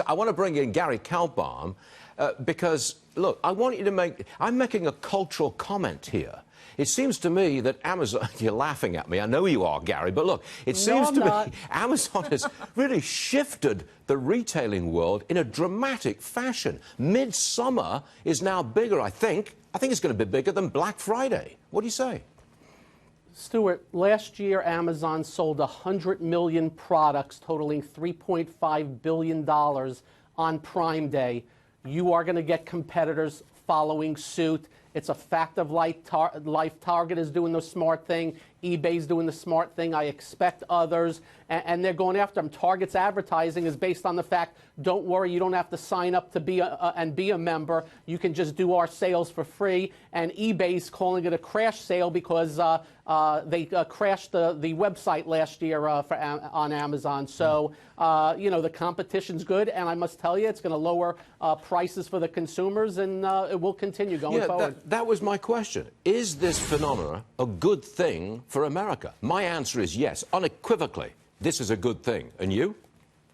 I want to bring in Gary Kaltbaum because, look, I want you to I'm making a cultural comment here. It seems to me that Amazon, you're laughing at me, I know you are, Gary, but look, it seems to me Amazon has really shifted the retailing world in a dramatic fashion. Midsummer is now bigger, I think. I think it's going to be bigger than Black Friday. What do you say? Stuart, last year Amazon sold 100 million products totaling $3.5 billion on Prime Day. You are going to get competitors following suit. It's a fact of life. Target is doing the smart thing. eBay's doing the smart thing. I expect others, and they're going after them. Target's advertising is based on the fact, don't worry, you don't have to sign up to be a member. You can just do our sales for free. And eBay's calling it a crash sale because they crashed the website last year on Amazon. So, you know, the competition's good, and I must tell you, it's going to lower prices for the consumers, and it will continue going forward. That was my question. Is this phenomena a good thing for America? My answer is yes, unequivocally. This is a good thing. And you?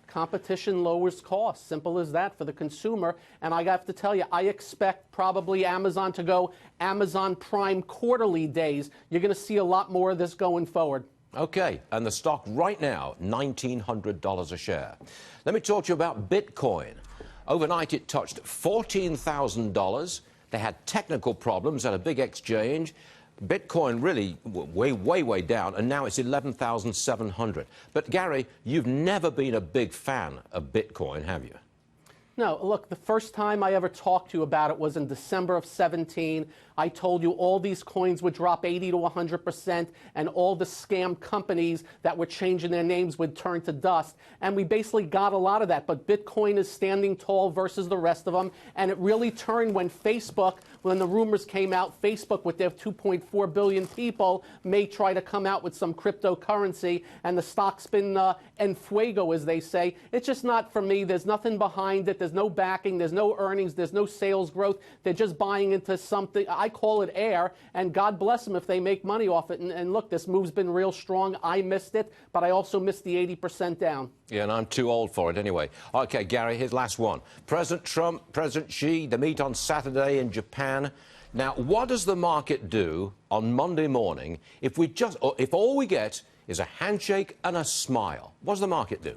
Competition lowers costs. Simple as that for the consumer. And I have to tell you, I expect probably Amazon to go Amazon Prime quarterly days. You're going to see a lot more of this going forward. Okay, and the stock right now, $1,900 a share. Let me talk to you about Bitcoin. Overnight, it touched $14,000. They had technical problems at a big exchange. Bitcoin really way down, and now it's 11,700. But, Gary, you've never been a big fan of Bitcoin, have you? No, look, the first time I ever talked to you about it was in December of 17. I told you all these coins would drop 80 to 100%, and all the scam companies that were changing their names would turn to dust. And we basically got a lot of that. But Bitcoin is standing tall versus the rest of them. And it really turned when Facebook, when the rumors came out, Facebook with their 2.4 billion people may try to come out with some cryptocurrency. And the stock's been en fuego, as they say. It's just not for me. There's nothing behind it. There's no backing. There's no earnings. There's no sales growth. They're just buying into something. I call it air, and God bless them if they make money off it. And look, this move's been real strong. I missed it, but I also missed the 80% down. Yeah, and I'm too old for it anyway. Okay, Gary, here's last one. President Trump, President Xi, they meet on Saturday in Japan. Now, what does the market do on Monday morning if all we get is a handshake and a smile? What does the market do?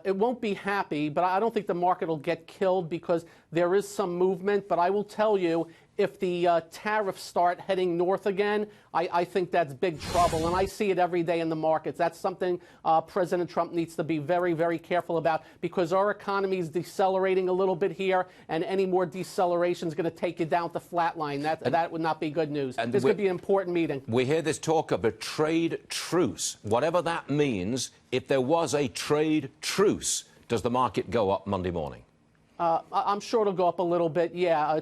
It won't be happy, but I don't think the market will get killed because there is some movement. But I will tell you, if the tariffs start heading north again, I think that's big trouble. And I see it every day in the markets. That's something President Trump needs to be very, very careful about because our economy is decelerating a little bit here, and any more deceleration is going to take you down to flatline. That would not be good news. And this could be an important meeting. We hear this talk of a trade truce. Whatever that means, if there was a trade truce, does the market go up Monday morning? I'm sure it'll go up a little bit, yeah.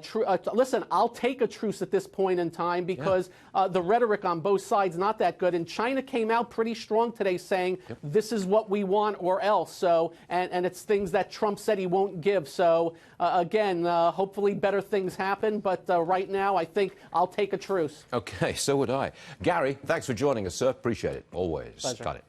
Listen, I'll take a truce at this point in time because the rhetoric on both sides not that good. And China came out pretty strong today saying this is what we want or else. So, and it's things that Trump said he won't give. So, again, hopefully better things happen. But right now, I think I'll take a truce. Okay, so would I. Gary, thanks for joining us, sir. Appreciate it. Always. Pleasure. Got it.